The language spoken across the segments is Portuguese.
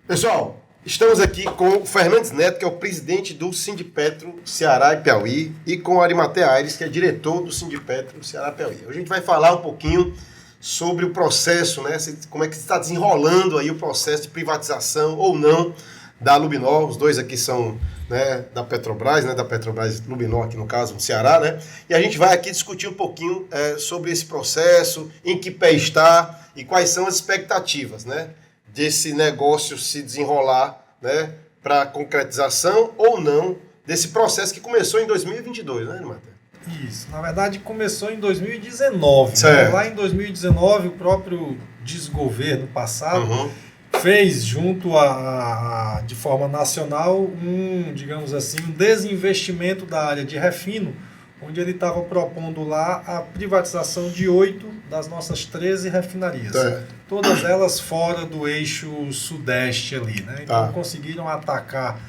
Pessoal, estamos aqui com o Fernandes Neto, que é o presidente do Sindipetro Ceará e Piauí, e com o Arimatea Aires, que é diretor do Sindipetro Ceará e Piauí. Hoje a gente vai falar um pouquinho sobre o processo, né? Como é que está desenrolando aí o processo de privatização ou não da Lubinol. Os dois aqui são, né, da Petrobras, né, da Petrobras Lubinol aqui no caso, no Ceará, né? E a gente vai aqui discutir um pouquinho sobre esse processo, em que pé está e quais são as expectativas, né, desse negócio se desenrolar, né, para concretização ou não desse processo que começou em 2022, né, Arimatea? Isso, na verdade começou em 2019. Né? Lá em 2019, o próprio desgoverno passado fez junto de forma nacional digamos assim, um desinvestimento da área de refino, onde ele estava propondo lá a privatização de 8 das nossas 13 refinarias. Todas elas fora do eixo sudeste ali, né? Então conseguiram atacar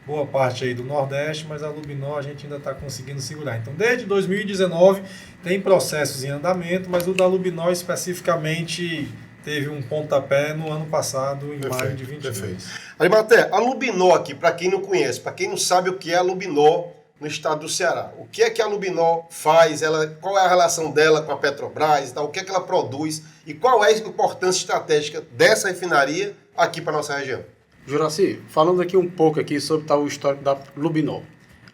boa parte aí do Nordeste, mas a Lubinol a gente ainda está conseguindo segurar. Então, desde 2019 tem processos em andamento, mas o da Lubinol especificamente teve um pontapé no ano passado, em maio de 2022. Perfeito. Arimatea, a Lubinol aqui, para quem não conhece, para quem não sabe o que é a Lubinol no estado do Ceará, o que é que a Lubinol faz, qual é a relação dela com a Petrobras, o que é que ela produz e qual é a importância estratégica dessa refinaria aqui para a nossa região? Juraci, falando aqui um pouco aqui sobre o histórico da Lubinol.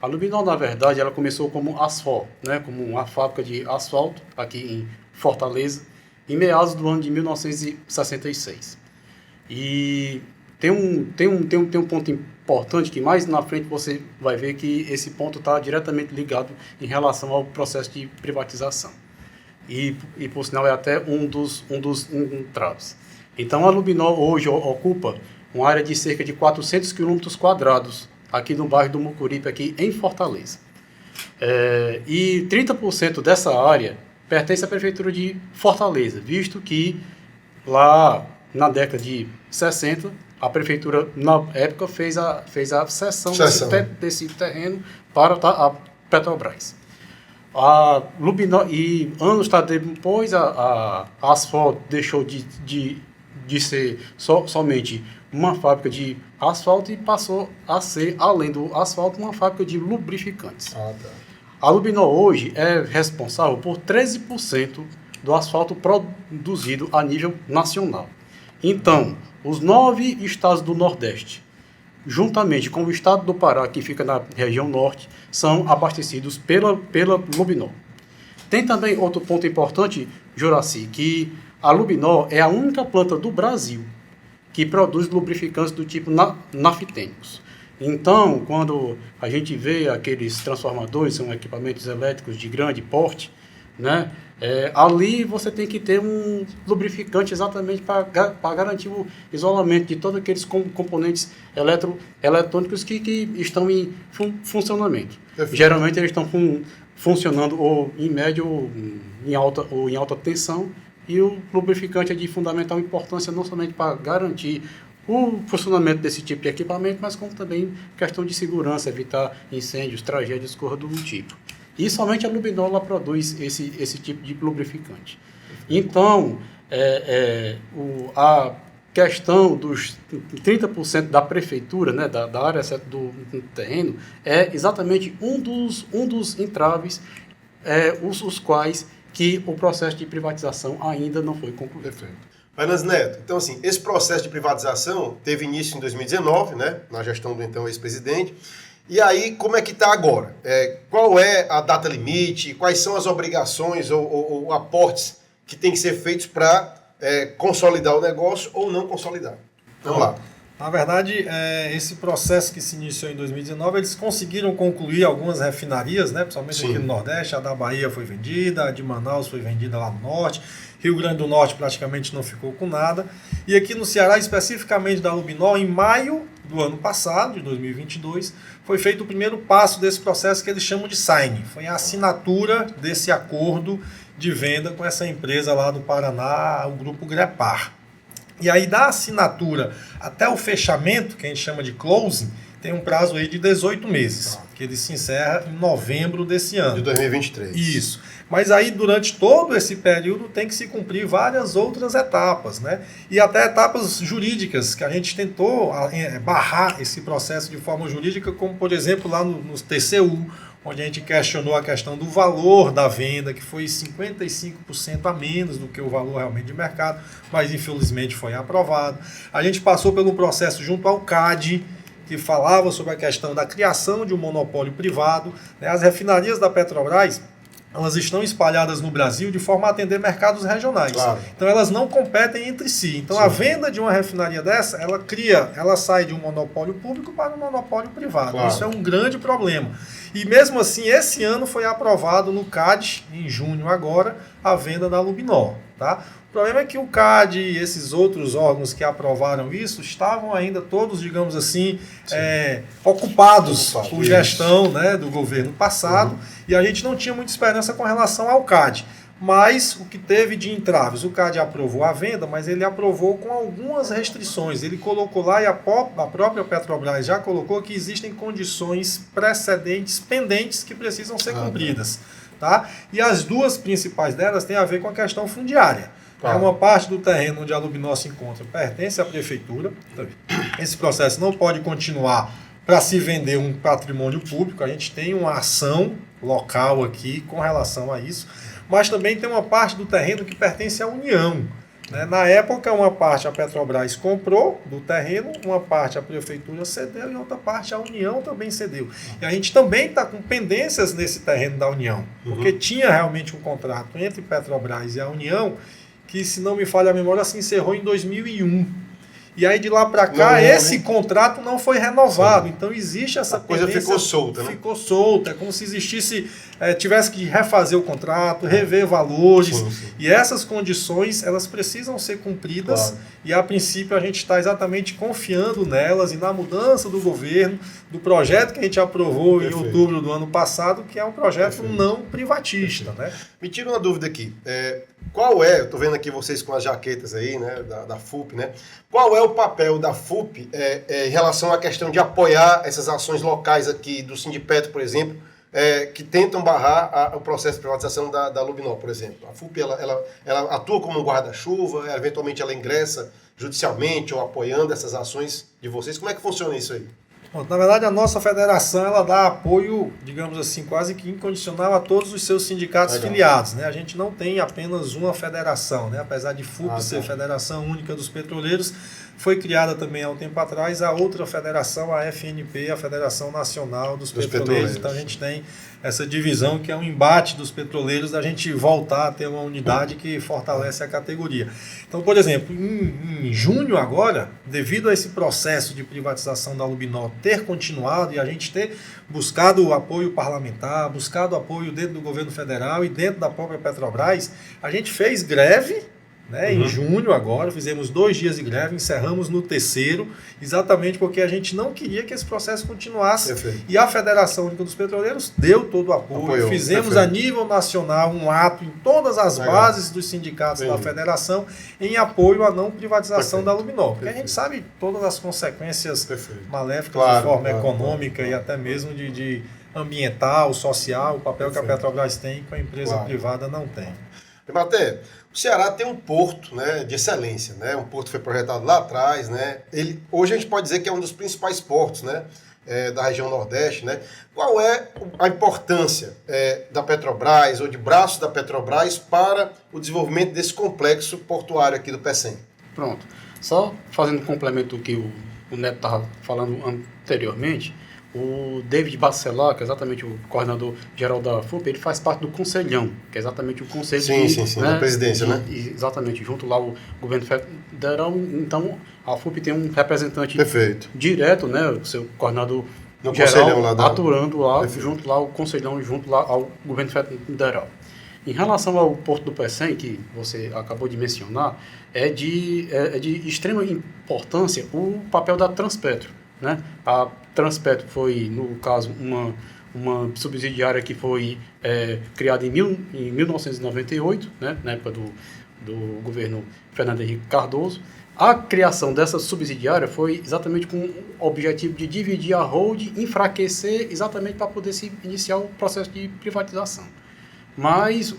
A Lubinol, na verdade, ela começou como asfalto, né, como uma fábrica de asfalto aqui em Fortaleza, em meados do ano de 1966. E tem um ponto importante que mais na frente você vai ver que esse ponto está diretamente ligado em relação ao processo de privatização. E por sinal, é até um dos entraves. Então, a Lubinol hoje ocupa uma área de cerca de 400 quilômetros quadrados aqui no bairro do Mucuripe, aqui em Fortaleza. E 30% dessa área pertence à Prefeitura de Fortaleza, visto que lá na década de 60, a Prefeitura, na época, fez a cessão desse terreno para a Petrobras. A Lubinol, e anos depois, a Asfalt deixou de ser somente uma fábrica de asfalto e passou a ser, além do asfalto, uma fábrica de lubrificantes. A Lubinol hoje é responsável por 13% do asfalto produzido a nível nacional. Então, os 9 estados do Nordeste, juntamente com o estado do Pará, que fica na região norte, são abastecidos pela Lubinol. Tem também outro ponto importante, Juraci, que a Lubinol é a única planta do Brasil que produz lubrificantes do tipo naftênicos. Então, quando a gente vê aqueles transformadores, são equipamentos elétricos de grande porte, né, ali você tem que ter um lubrificante exatamente para garantir o isolamento de todos aqueles componentes eletrônicos que estão em funcionamento. Perfeito. Geralmente eles estão funcionando ou em média ou em alta tensão, e o lubrificante é de fundamental importância não somente para garantir o funcionamento desse tipo de equipamento, mas como também questão de segurança, evitar incêndios, tragédias, coisa do tipo. E somente a Lubinol ela produz esse tipo de lubrificante. Então, a questão dos 30% da prefeitura, né, da área do terreno, é exatamente um dos entraves, os quais que o processo de privatização ainda não foi concluído. Perfeito. Fernandes Neto, então assim, esse processo de privatização teve início em 2019, né, na gestão do então ex-presidente, e aí como é que está agora? Qual é a data limite, quais são as obrigações ou aportes que têm que ser feitos para consolidar o negócio ou não consolidar? Vamos lá. Na verdade, esse processo que se iniciou em 2019, eles conseguiram concluir algumas refinarias, né, principalmente aqui no Nordeste. A da Bahia foi vendida, a de Manaus foi vendida lá no Norte, Rio Grande do Norte praticamente não ficou com nada. E aqui no Ceará, especificamente da Lubinol, em maio do ano passado, de 2022, foi feito o primeiro passo desse processo que eles chamam de sign. Foi a assinatura desse acordo de venda com essa empresa lá do Paraná, o Grupo Grepar. E aí, da assinatura até o fechamento, que a gente chama de closing, tem um prazo aí de 18 meses. que ele se encerra em novembro desse ano. De 2023. Isso. Mas aí, durante todo esse período, tem que se cumprir várias outras etapas, né? E até etapas jurídicas, que a gente tentou barrar esse processo de forma jurídica, como, por exemplo, lá no TCU, onde a gente questionou a questão do valor da venda, que foi 55% a menos do que o valor realmente de mercado, mas infelizmente foi aprovado. A gente passou pelo processo junto ao CAD, que falava sobre a questão da criação de um monopólio privado, né? As refinarias da Petrobras, elas estão espalhadas no Brasil de forma a atender mercados regionais. Claro. Então elas não competem entre si. Então a venda de uma refinaria dessa, ela sai de um monopólio público para um monopólio privado. Claro. Isso é um grande problema. E mesmo assim, esse ano foi aprovado no CAD, em junho agora, a venda da Lubinol. Tá? O problema é que o CAD e esses outros órgãos que aprovaram isso estavam ainda todos, digamos assim, ocupados por gestão, né, do governo passado, e a gente não tinha muita esperança com relação ao CAD. Mas o que teve de entraves, o CAD aprovou a venda, mas ele aprovou com algumas restrições. Ele colocou lá, e a própria Petrobras já colocou, que existem condições precedentes, pendentes, que precisam ser cumpridas. Tá? E as duas principais delas têm a ver com a questão fundiária. Uma parte do terreno onde a Lubinol se encontra pertence à prefeitura. Esse processo não pode continuar para se vender um patrimônio público. A gente tem uma ação local aqui com relação a isso. Mas também tem uma parte do terreno que pertence à União. Né? Na época, uma parte a Petrobras comprou do terreno, uma parte a prefeitura cedeu e outra parte a União também cedeu. E a gente também está com pendências nesse terreno da União, porque tinha realmente um contrato entre Petrobras e a União que, se não me falha a memória, se encerrou em 2001. E aí de lá para cá, esse contrato não foi renovado. Então existe essa coisa ficou solta, né? Ficou solta. É como se existisse, tivesse que refazer o contrato, rever valores. Sim. E essas condições, elas precisam ser cumpridas. Claro. E a princípio a gente está exatamente confiando nelas e na mudança do governo, do projeto que a gente aprovou em outubro do ano passado, que é um projeto não privatista. Né? Me tira uma dúvida aqui. Qual é, eu estou vendo aqui vocês com as jaquetas aí, né, da FUP, né? Qual é o papel da FUP em relação à questão de apoiar essas ações locais aqui do Sindipetro, por exemplo, que tentam barrar o processo de privatização da Lubinol, por exemplo? A FUP, ela atua como um guarda-chuva, eventualmente ela ingressa judicialmente ou apoiando essas ações de vocês. Como é que funciona isso aí? Na verdade, a nossa federação ela dá apoio, digamos assim, quase que incondicional a todos os seus sindicatos filiados. Né? A gente não tem apenas uma federação, né? Apesar de FUP ser Federação Única dos Petroleiros, foi criada também há um tempo atrás a outra federação, a FNP, a Federação Nacional dos Petroleiros. Então a gente tem essa divisão que é um embate dos petroleiros da gente voltar a ter uma unidade que fortalece a categoria. Então, por exemplo, em junho agora, devido a esse processo de privatização da Lubinol ter continuado e a gente ter buscado o apoio parlamentar, buscado apoio dentro do governo federal e dentro da própria Petrobras, a gente fez greve, né, em junho agora, fizemos 2 dias de greve, encerramos no 3º, exatamente porque a gente não queria que esse processo continuasse. Perfeito. E a Federação Única dos Petroleiros deu todo o apoio. Fizemos a nível nacional um ato em todas as bases dos sindicatos da federação em apoio à não privatização da Lubinol. Porque a gente sabe todas as consequências maléficas de forma econômica e até mesmo de ambiental, social, o papel que a Petrobras tem que a empresa privada não tem. Até o Ceará tem um porto, né, de excelência, né? Um porto que foi projetado lá atrás, né? Hoje a gente pode dizer que é um dos principais portos, né, da região Nordeste, né? Qual é a importância da Petrobras ou de braços da Petrobras para o desenvolvimento desse complexo portuário aqui do PECEM? Pronto. Só fazendo um complemento do que o Neto estava falando anteriormente, o David Bacelar, que é exatamente o coordenador geral da FUP, ele faz parte do Conselhão, que é exatamente o conselho sim, da presidência, né? Exatamente, junto lá o governo federal. Então, a FUP tem um representante direto, né, o seu coordenador no geral, lá atuando lá, junto lá o Conselhão, junto lá ao governo federal. Em relação ao Porto do PECEM, que você acabou de mencionar, é de extrema importância o papel da Transpetro. Né? A Transpetro foi, no caso, uma subsidiária que foi criada em 1998, né? Na época do governo Fernando Henrique Cardoso. A criação dessa subsidiária foi exatamente com o objetivo de dividir a holding, enfraquecer exatamente para poder se iniciar o processo de privatização. Mas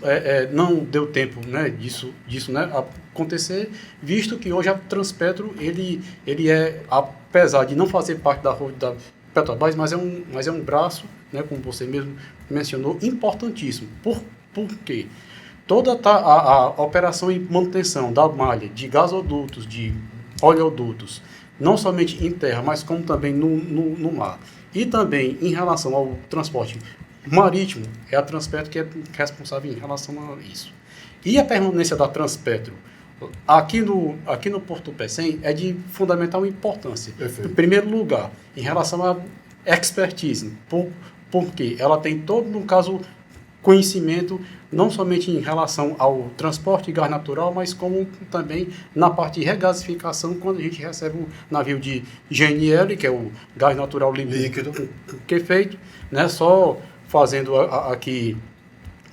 não deu tempo, né, disso né, acontecer, visto que hoje a Transpetro ele é, apesar de não fazer parte da holding da Petrobras, mas é um braço, né, como você mesmo mencionou, importantíssimo. Por quê? Toda a operação e manutenção da malha de gasodutos, de oleodutos, não somente em terra, mas como também no mar, e também em relação ao transporte marítimo, é a Transpetro que é responsável em relação a isso. E a permanência da Transpetro aqui no Porto Pecém é de fundamental importância. Perfeito. Em primeiro lugar, em relação à expertise, porque ela tem todo, no caso, conhecimento, não somente em relação ao transporte de gás natural, mas como também na parte de regasificação, quando a gente recebe o navio de GNL, que é o gás natural líquido, que é feito, né, só fazendo aqui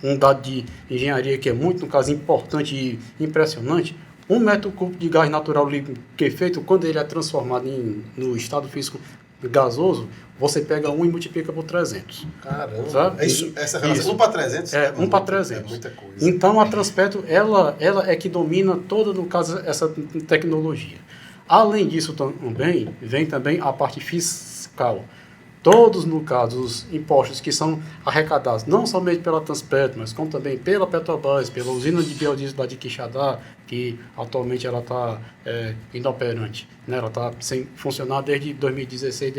um dado de engenharia que é muito, no caso, importante e impressionante. 1 metro cúbico de gás natural líquido que é feito, quando ele é transformado no estado físico gasoso, você pega 1 e multiplica por 300. Caramba. Sabe? Essa relação 1 para 300? 1 para 300. É muita coisa. Então, a Transpetro, ela é que domina toda, no caso, essa tecnologia. Além disso, também, vem também a parte fiscal. Todos, no caso, os impostos que são arrecadados, não somente pela Transpetro, mas como também pela Petrobras, pela usina de biodiesel da de Quixadá, que atualmente ela está inoperante, né? Ela está sem funcionar desde 2016,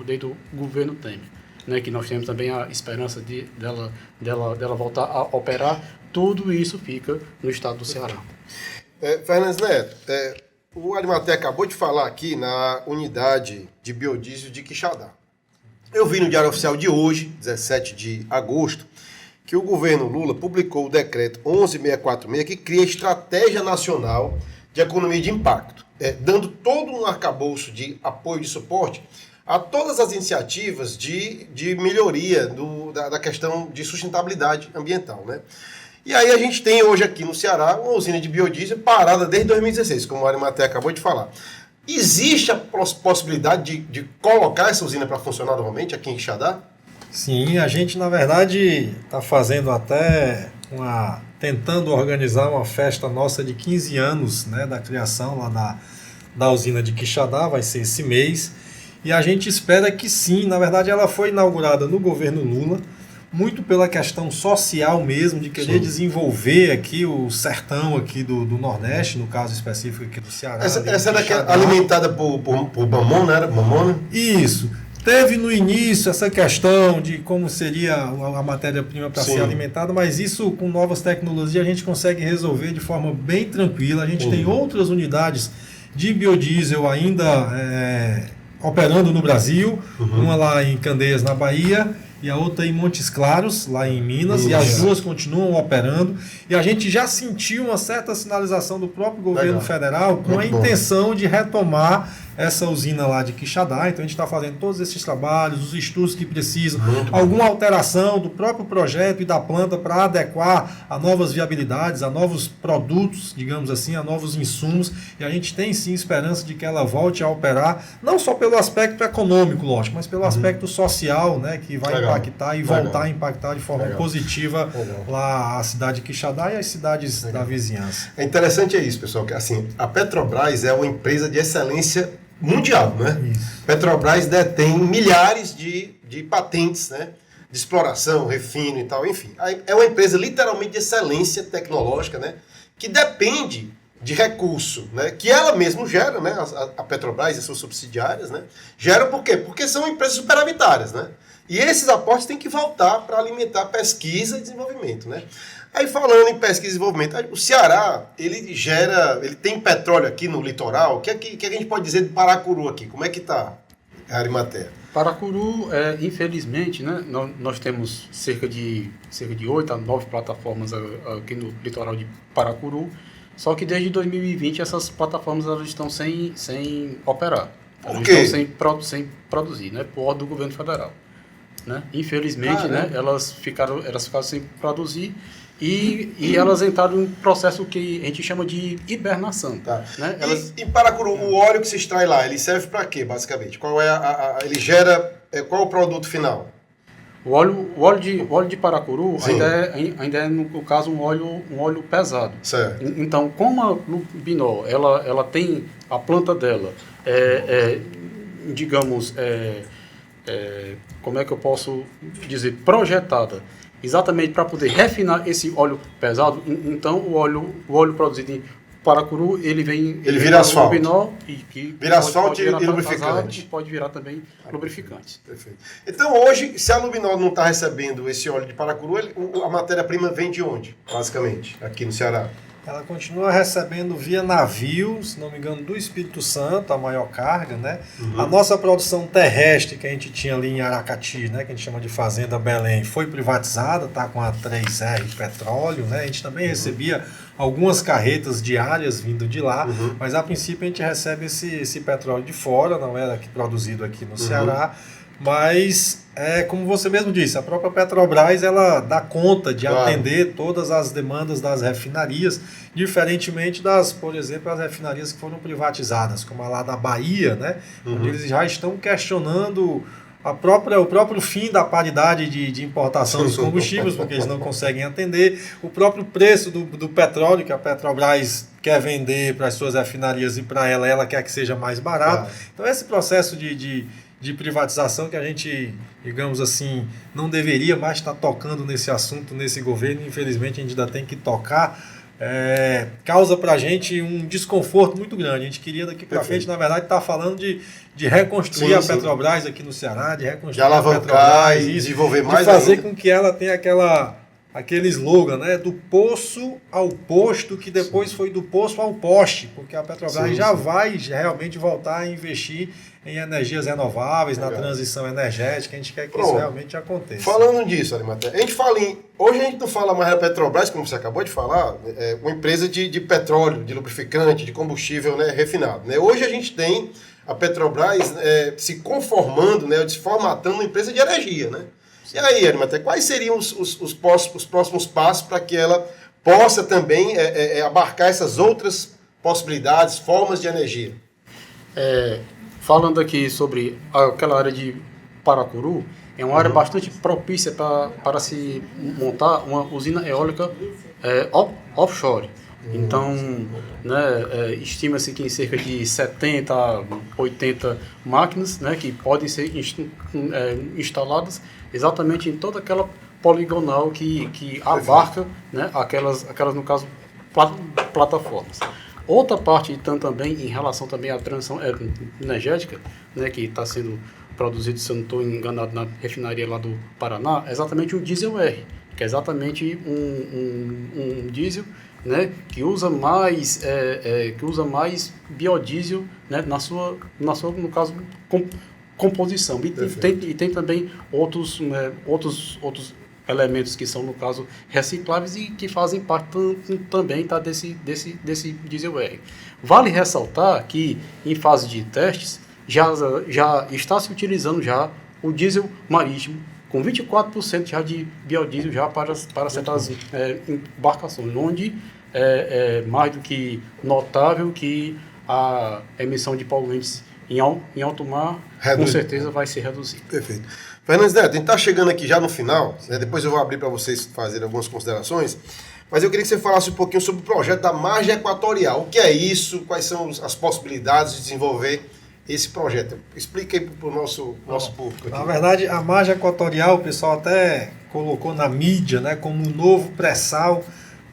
desde o governo Temer, né? Que nós temos também a esperança dela voltar a operar. Tudo isso fica no estado do Ceará. Fernandes Neto, o Arimatea acabou de falar aqui na unidade de biodiesel de Quixadá. Eu vi no Diário Oficial de hoje, 17 de agosto, que o governo Lula publicou o decreto 11646, que cria Estratégia Nacional de Economia de Impacto, dando todo um arcabouço de apoio e de suporte a todas as iniciativas de melhoria da questão de sustentabilidade ambiental, né? E aí a gente tem hoje aqui no Ceará uma usina de biodiesel parada desde 2016, como o Arimatea acabou de falar. Existe a possibilidade de colocar essa usina para funcionar normalmente aqui em Quixadá? Sim, a gente na verdade está fazendo até tentando organizar uma festa nossa de 15 anos, né, da criação lá da usina de Quixadá, vai ser esse mês, e a gente espera que sim. Na verdade ela foi inaugurada no governo Lula, muito pela questão social mesmo, de querer desenvolver aqui o sertão aqui do Nordeste, no caso específico aqui do Ceará. Essa era alimentada por mamão, né? Mamona? Isso. Teve no início essa questão de como seria a matéria-prima para ser alimentada, mas isso com novas tecnologias a gente consegue resolver de forma bem tranquila. A gente tem outras unidades de biodiesel ainda operando no Brasil, uma lá em Candeias, na Bahia, e a outra em Montes Claros, lá em Minas, e as duas continuam operando. E a gente já sentiu uma certa sinalização do próprio governo federal com a intenção de retomar essa usina lá de Quixadá. Então a gente está fazendo todos esses trabalhos, os estudos que precisam, alguma alteração do próprio projeto e da planta para adequar a novas viabilidades, a novos produtos, digamos assim, a novos insumos. E a gente tem sim esperança de que ela volte a operar, não só pelo aspecto econômico, lógico, mas pelo aspecto social, né, que vai impactar e voltar a impactar de forma positiva lá a cidade de Quixadá e as cidades da vizinhança. É interessante isso, pessoal, que assim, a Petrobras é uma empresa de excelência mundial, né? Isso. Petrobras detém milhares de patentes, né? De exploração, refino e tal, enfim. É uma empresa literalmente de excelência tecnológica, né? Que depende de recurso, né? Que ela mesma gera, né? A Petrobras e suas subsidiárias, né? Geram por quê? Porque são empresas superavitárias, né? E esses aportes têm que voltar para alimentar pesquisa e desenvolvimento, né? Aí falando em pesquisa e desenvolvimento, o Ceará, ele tem petróleo aqui no litoral. O que a gente pode dizer de Paracuru aqui? Como é que está, Arimatea? Paracuru, infelizmente, né, nós temos cerca de 8 a 9 plataformas aqui no litoral de Paracuru, só que desde 2020 essas plataformas elas estão sem operar. Elas estão sem produzir, né, por ordem do governo federal. Né? Infelizmente, né, elas ficaram sem produzir. e elas entraram em um processo que a gente chama de hibernação. Tá. Né? E Paracuru, o óleo que se extrai lá, ele serve para quê, basicamente? Qual é ele gera, qual é o produto final? O óleo de Paracuru ainda é, no caso, um óleo pesado. Certo. Então, como a Lubinol, ela tem a planta dela, digamos, como é que eu posso dizer, projetada, exatamente para poder refinar esse óleo pesado, então o óleo produzido em Paracuru, ele vira asfalto. Lubinol Vira asfalto e lubrificante. E pode virar também lubrificante. Perfeito. Então hoje, se a Lubinol não está recebendo esse óleo de Paracuru, a matéria-prima vem de onde, basicamente, aqui no Ceará? Ela continua recebendo via navio, se não me engano, do Espírito Santo, a maior carga, né? Uhum. A nossa produção terrestre que a gente tinha ali em Aracati, né, que a gente chama de Fazenda Belém, foi privatizada, tá com a 3R Petróleo, né? A gente também recebia algumas carretas diárias vindo de lá, mas a princípio a gente recebe esse petróleo de fora, não era produzido aqui no Ceará. Mas, como você mesmo disse, a própria Petrobras ela dá conta de atender todas as demandas das refinarias, diferentemente das, por exemplo, as refinarias que foram privatizadas, como a lá da Bahia, né, onde eles já estão questionando o próprio fim da paridade de importação dos combustíveis, porque eles não conseguem atender, o próprio preço do petróleo que a Petrobras quer vender para as suas refinarias e para ela quer que seja mais barato. Então, esse processo de privatização que a gente, digamos assim, não deveria mais estar tocando nesse assunto, nesse governo, infelizmente a gente ainda tem que tocar, causa para a gente um desconforto muito grande. A gente queria daqui para frente, na verdade, estar falando de reconstruir a Petrobras aqui no Ceará, de reconstruir de alavancar a Petrobras, e desenvolver mais de fazer ainda. Com que ela tenha aquele slogan, né, do poço ao posto, que depois foi do poço ao poste, porque a Petrobras vai realmente voltar a investir em energias renováveis, na transição energética. A gente quer que isso realmente aconteça. Falando disso, Arimatea, hoje a gente não fala mais da Petrobras, como você acabou de falar, uma empresa de petróleo, de lubrificante, de combustível, né, refinado. Né? Hoje a gente tem a Petrobras se conformando, né, se formatando uma empresa de energia, né? E aí, Arimatea, quais seriam os próximos passos para que ela possa também abarcar essas outras possibilidades, formas de energia? Falando aqui sobre aquela área de Paracuru, é uma área bastante propícia para se montar uma usina eólica offshore. Então, né, estima-se que em cerca de 70 a 80 máquinas, né, que podem ser instaladas exatamente em toda aquela poligonal que abarca, né, aquelas, no caso, plataformas. Outra parte também, em relação também à transição energética, né, que está sendo produzido, se eu não estou enganado, na refinaria lá do Paraná, é exatamente o diesel R, que é exatamente um diesel, né, que usa mais biodiesel, né, na sua no caso, composição. E tem também outros elementos que são, no caso, recicláveis e que fazem parte também desse diesel R. Vale ressaltar que, em fase de testes, já está se utilizando já o diesel marítimo, com 24% já de biodiesel já para certas embarcações, onde é mais do que notável que a emissão de poluentes em alto mar, com certeza, vai ser reduzida. Perfeito. Fernandes Neto, a gente está chegando aqui já no final, né? Depois eu vou abrir para vocês fazerem algumas considerações, mas eu queria que você falasse um pouquinho sobre o projeto da Margem Equatorial. O que é isso? Quais são as possibilidades de desenvolver esse projeto? Explica aí para o nosso público aqui. Na verdade, a Margem Equatorial, o pessoal até colocou na mídia, né, como um novo pré-sal,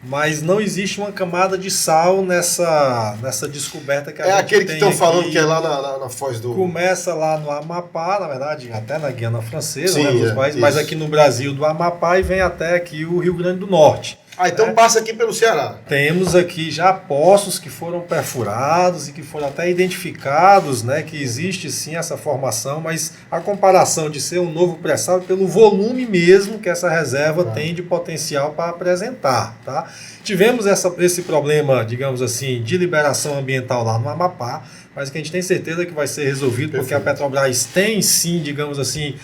mas não existe uma camada de sal nessa descoberta que a gente tem. É aquele que estão falando que é lá na Foz do... Começa lá no Amapá, na verdade, até na Guiana Francesa, né, dos países, mas aqui no Brasil, do Amapá, e vem até aqui o Rio Grande do Norte. Então passa aqui pelo Ceará. Temos aqui já poços que foram perfurados e que foram até identificados, né, que existe sim essa formação, mas a comparação de ser um novo pré-sal é pelo volume mesmo que essa reserva tem de potencial para apresentar. Tá? Tivemos esse problema, digamos assim, de liberação ambiental lá no Amapá, mas que a gente tem certeza que vai ser resolvido, porque a Petrobras tem sim, digamos assim,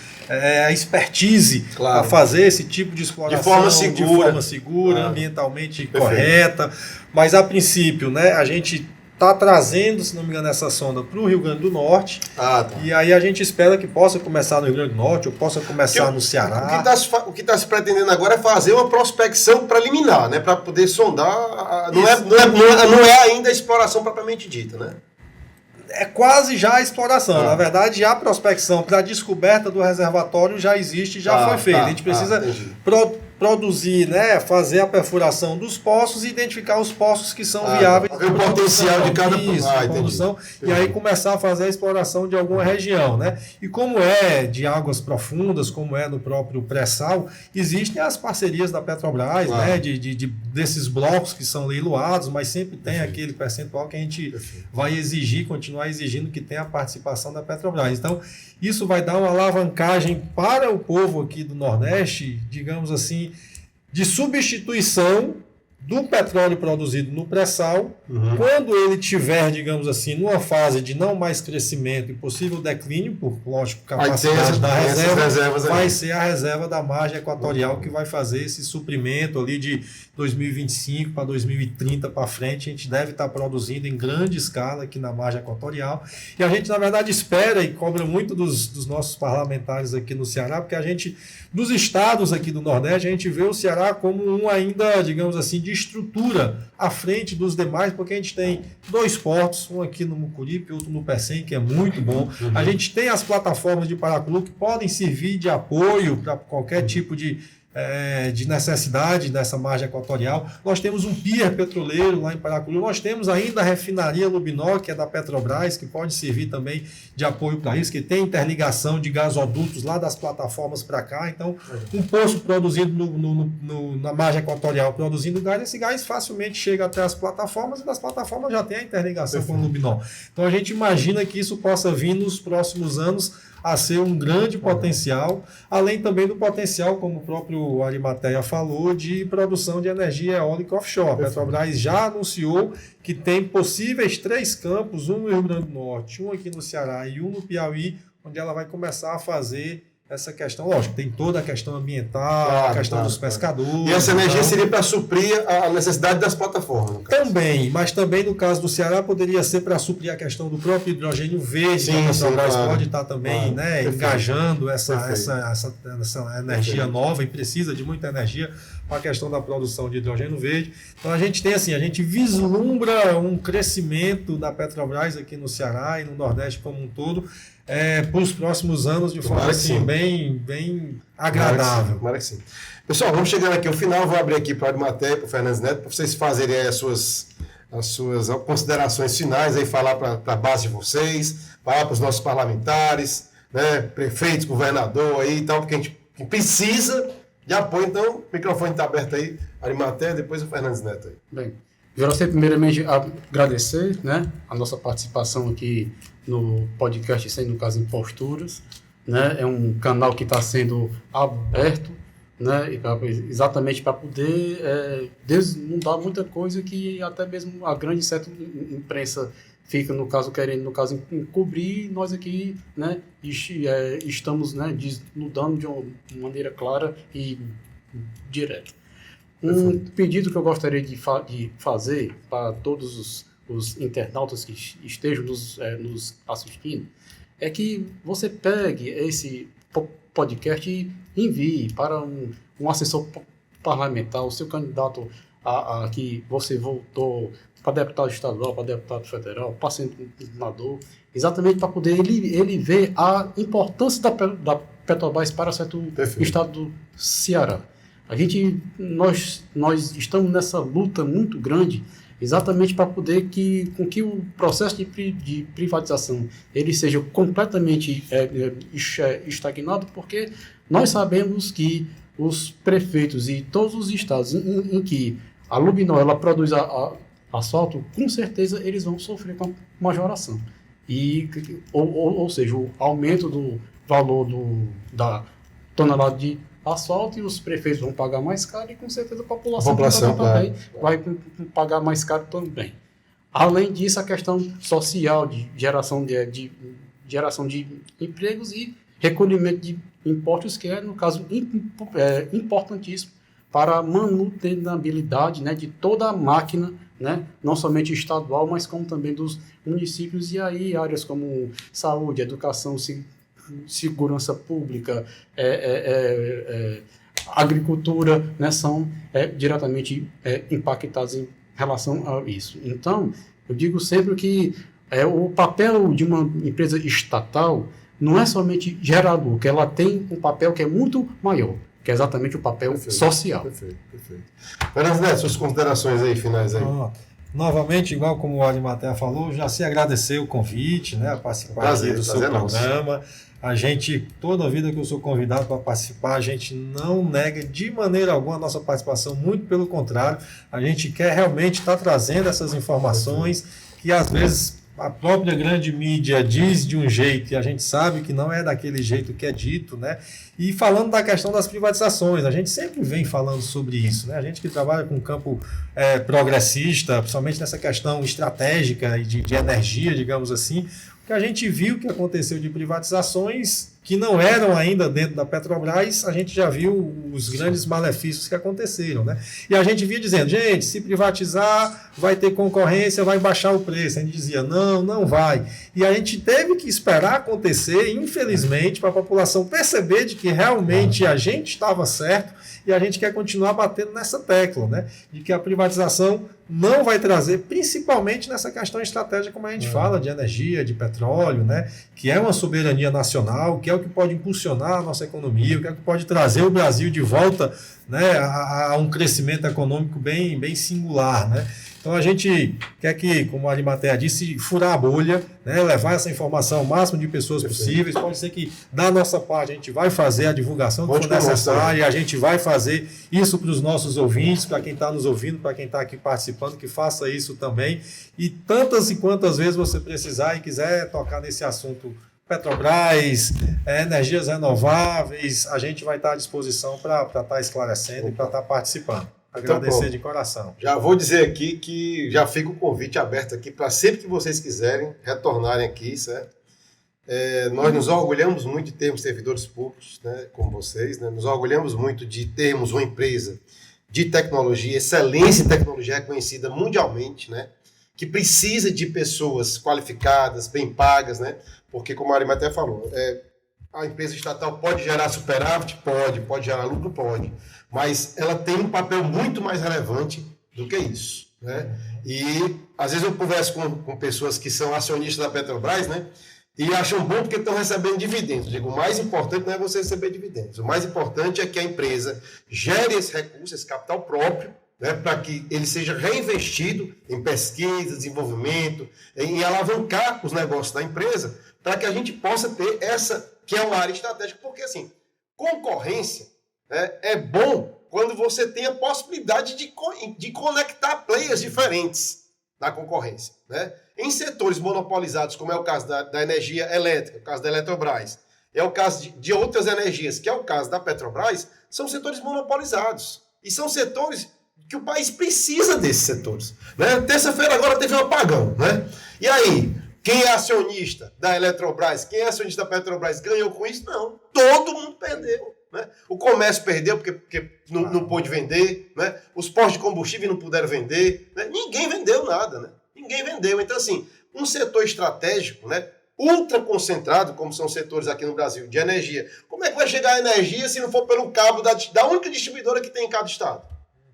a expertise para fazer esse tipo de exploração de forma segura, ambientalmente correta, mas a princípio, né, a gente está trazendo, se não me engano, essa sonda para o Rio Grande do Norte. Tá. E aí a gente espera que possa começar no Rio Grande do Norte ou possa começar no Ceará. O que está se pretendendo agora é fazer uma prospecção preliminar, né? Para poder sondar. Não é ainda a exploração propriamente dita, né? É quase já a exploração. Na verdade, já a prospecção para a descoberta do reservatório já existe, já foi feita. A gente precisa produzir, né, fazer a perfuração dos poços e identificar os poços que são viáveis. O potencial de cada produção. E aí começar a fazer a exploração de alguma região. Né? E como é de águas profundas, como é no próprio pré-sal, existem as parcerias da Petrobras, né, desses blocos que são leiloados, mas sempre tem aquele percentual que a gente vai exigir, continuar exigindo que tenha a participação da Petrobras. Então, isso vai dar uma alavancagem para o povo aqui do Nordeste, digamos assim, de substituição do petróleo produzido no pré-sal, quando ele tiver, digamos assim, numa fase de não mais crescimento e possível declínio, por, lógico, capacidade da reserva, vai ser a reserva da margem equatorial que vai fazer esse suprimento ali de 2025 para 2030 para frente. A gente deve estar produzindo em grande escala aqui na margem equatorial. E a gente, na verdade, espera e cobra muito dos nossos parlamentares aqui no Ceará, porque a gente, dos estados aqui do Nordeste, a gente vê o Ceará como um ainda, digamos assim, de estrutura à frente dos demais, porque a gente tem 2 portos, um aqui no Mucuripe e outro no Pecém, que é muito bom. A gente tem as plataformas de Paracuru que podem servir de apoio para qualquer tipo de necessidade dessa margem equatorial. Nós temos um pier petroleiro lá em Paracuru, nós temos ainda a refinaria Lubinó, que é da Petrobras, que pode servir também de apoio para isso, que tem interligação de gasodutos lá das plataformas para cá. Então, um poço produzido na margem equatorial, produzindo gás, esse gás facilmente chega até as plataformas, e das plataformas já tem a interligação com o Lubinó. Então, a gente imagina que isso possa vir nos próximos anos a ser um grande potencial, além também do potencial, como o próprio Arimateia falou, de produção de energia eólica offshore. A Petrobras já anunciou que tem possíveis 3 campos, um no Rio Grande do Norte, um aqui no Ceará e um no Piauí, onde ela vai começar a fazer essa questão. Lógico, tem toda a questão ambiental, a questão dos pescadores. E essa energia seria para suprir a necessidade das plataformas. Também, mas também no caso do Ceará poderia ser para suprir a questão do próprio hidrogênio verde, que a Petrobras pode estar também engajando essa energia nova, e precisa de muita energia para a questão da produção de hidrogênio verde. Então a gente tem assim, a gente vislumbra um crescimento da Petrobras aqui no Ceará e no Nordeste como um todo, para os próximos anos, de forma assim, bem agradável. Tomara que sim. Pessoal, vamos chegando aqui ao final. Vou abrir aqui para o Arimateia, para o Fernandes Neto, para vocês fazerem aí as suas considerações finais, aí falar para a base de vocês, falar para os nossos parlamentares, né, prefeitos, governador aí e tal, porque a gente precisa de apoio. Então, o microfone está aberto aí, Arimateia, depois o Fernandes Neto aí. Bem, eu gostaria primeiramente agradecer, né, a nossa participação aqui no podcast, sendo no caso em Posturas, né, é um canal que está sendo aberto, né, exatamente para poder desnudar muita coisa que até mesmo a grande certa imprensa fica, no caso, querendo, encobrir. Nós aqui, né, estamos, né, desnudando de uma maneira clara e direta. Um pedido que eu gostaria de fazer para todos os internautas que estejam nos assistindo é que você pegue esse podcast e envie para um assessor parlamentar, o seu candidato a que você votou, para deputado estadual, para deputado federal, para senador, exatamente para poder ele ver a importância da Petrobras para certo estado do Ceará. Nós estamos nessa luta muito grande, exatamente para poder com que o processo de privatização ele seja completamente estagnado, porque nós sabemos que os prefeitos e todos os estados em que a Lubinol ela produz asfalto, com certeza eles vão sofrer com a majoração. Ou seja, o aumento do valor da tonelada de asfalto, e os prefeitos vão pagar mais caro, e com certeza a população também vai pagar mais caro também. Além disso, a questão social de geração de empregos e recolhimento de impostos, que é, no caso, importantíssimo para a manutenabilidade, né, de toda a máquina, né, não somente estadual, mas como também dos municípios, e aí áreas como saúde, educação, segurança pública, agricultura, né, são diretamente impactados em relação a isso. Então, eu digo sempre que o papel de uma empresa estatal não é somente gerador, que ela tem um papel que é muito maior, que é exatamente o papel social. Perfeito. Fernandes Neto, suas considerações aí, finais aí. Novamente, igual como o Arimatea falou, já se agradecer o convite, né, a participar do seu programa. A gente, toda a vida que eu sou convidado para participar, a gente não nega de maneira alguma a nossa participação, muito pelo contrário, a gente quer realmente estar trazendo essas informações que às vezes a própria grande mídia diz de um jeito e a gente sabe que não é daquele jeito que é dito, né? E falando da questão das privatizações, a gente sempre vem falando sobre isso, né? A gente que trabalha com o campo progressista, principalmente nessa questão estratégica e de energia, digamos assim, que a gente viu que aconteceu de privatizações que não eram ainda dentro da Petrobras, a gente já viu os grandes malefícios que aconteceram, né? E a gente via dizendo, gente, se privatizar, vai ter concorrência, vai baixar o preço. A gente dizia, não vai. E a gente teve que esperar acontecer, infelizmente, para a população perceber de que realmente a gente estava certo e a gente quer continuar batendo nessa tecla, né? De que a privatização não vai trazer, principalmente nessa questão estratégica, como a gente fala, de energia, de petróleo, né? Que é uma soberania nacional, que é o que pode impulsionar a nossa economia, que é o que pode trazer o Brasil de volta, né, a um crescimento econômico bem singular, né? Então a gente quer que, como a Arimatea disse, furar a bolha, né, levar essa informação ao máximo de pessoas possíveis. Pode ser que, da nossa parte, a gente vai fazer a divulgação que for necessária, a gente vai fazer isso para os nossos ouvintes, para quem está nos ouvindo, para quem está aqui participando, que faça isso também. E tantas e quantas vezes você precisar e quiser tocar nesse assunto Petrobras, energias renováveis, a gente vai estar à disposição para estar esclarecendo e para estar participando. Agradecer então, de coração. Já vou dizer aqui que já fica o convite aberto aqui para sempre que vocês quiserem retornarem aqui, certo? Nós nos orgulhamos muito de termos servidores públicos, né, como vocês, né? Nos orgulhamos muito de termos uma empresa de tecnologia, excelência em tecnologia reconhecida mundialmente, né? Que precisa de pessoas qualificadas, bem pagas, né? Porque, como a Arimatea falou, a empresa estatal pode gerar superávit? Pode gerar lucro? Pode. Mas ela tem um papel muito mais relevante do que isso, né? E, às vezes, eu converso com pessoas que são acionistas da Petrobras, né? E acham bom porque estão recebendo dividendos. Digo, o mais importante não é você receber dividendos. O mais importante é que a empresa gere esse recurso, esse capital próprio, né, para que ele seja reinvestido em pesquisa, desenvolvimento, em alavancar os negócios da empresa, para que a gente possa ter essa, que é uma área estratégica. Porque, assim, concorrência, né, é bom quando você tem a possibilidade de conectar players diferentes na concorrência, né? Em setores monopolizados, como é o caso da energia elétrica, o caso da Eletrobras, é o caso de outras energias, que é o caso da Petrobras, são setores monopolizados. E são setores que o país precisa desses setores, né? Terça-feira agora teve um apagão, né? E aí, quem é acionista da Eletrobras, quem é acionista da Petrobras ganhou com isso? Não, todo mundo perdeu, né? O comércio perdeu porque não pôde vender, né? Os postos de combustível não puderam vender, né? Ninguém vendeu nada, né? Ninguém vendeu. Então, assim, um setor estratégico, né, ultra concentrado, como são setores aqui no Brasil, de energia. Como é que vai chegar a energia se não for pelo cabo da única distribuidora que tem em cada estado?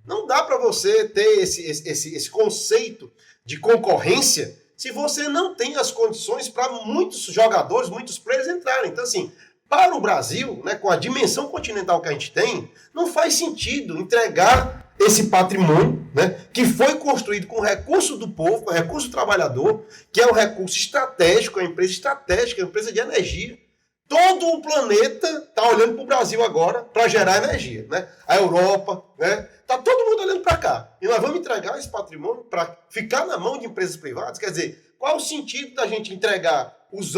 Não dá para você ter esse conceito de concorrência se você não tem as condições para muitos jogadores, muitos players entrarem. Então, assim, para o Brasil, né, com a dimensão continental que a gente tem, não faz sentido entregar esse patrimônio, né, que foi construído com recurso do povo, com recurso do trabalhador, que é um recurso estratégico, é uma empresa estratégica, é uma empresa de energia. Todo o planeta está olhando para o Brasil agora para gerar energia, né? A Europa, né? Está todo mundo olhando para cá. E nós vamos entregar esse patrimônio para ficar na mão de empresas privadas? Quer dizer, qual é o sentido da gente entregar os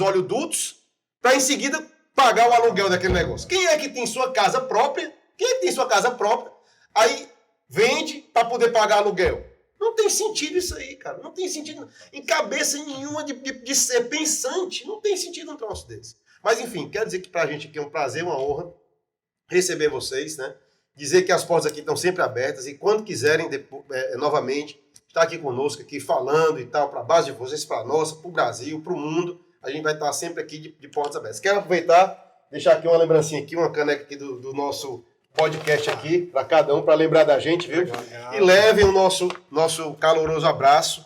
oleodutos para em seguida pagar o aluguel daquele negócio? Quem é que tem sua casa própria? Quem é que tem sua casa própria? Aí vende para poder pagar aluguel. Não tem sentido isso aí, cara. Não tem sentido em cabeça nenhuma de ser pensante. Não tem sentido um troço desse. Mas, enfim, quero dizer que para a gente aqui é um prazer, uma honra receber vocês, né? dizer que as portas aqui estão sempre abertas e quando quiserem, novamente, estar aqui conosco, aqui falando e tal, para a base de vocês, para a nossa, para o Brasil, para o mundo, a gente vai estar sempre aqui de portas abertas. Quero aproveitar, deixar aqui uma lembrancinha aqui, uma caneca aqui do nosso podcast aqui, para cada um, para lembrar da gente, viu? Legal. E levem o nosso caloroso abraço,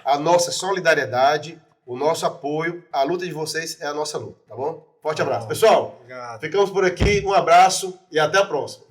a nossa solidariedade, o nosso apoio. A luta de vocês é a nossa luta, tá bom? Forte abraço. Pessoal, obrigado. Ficamos por aqui, um abraço e até a próxima.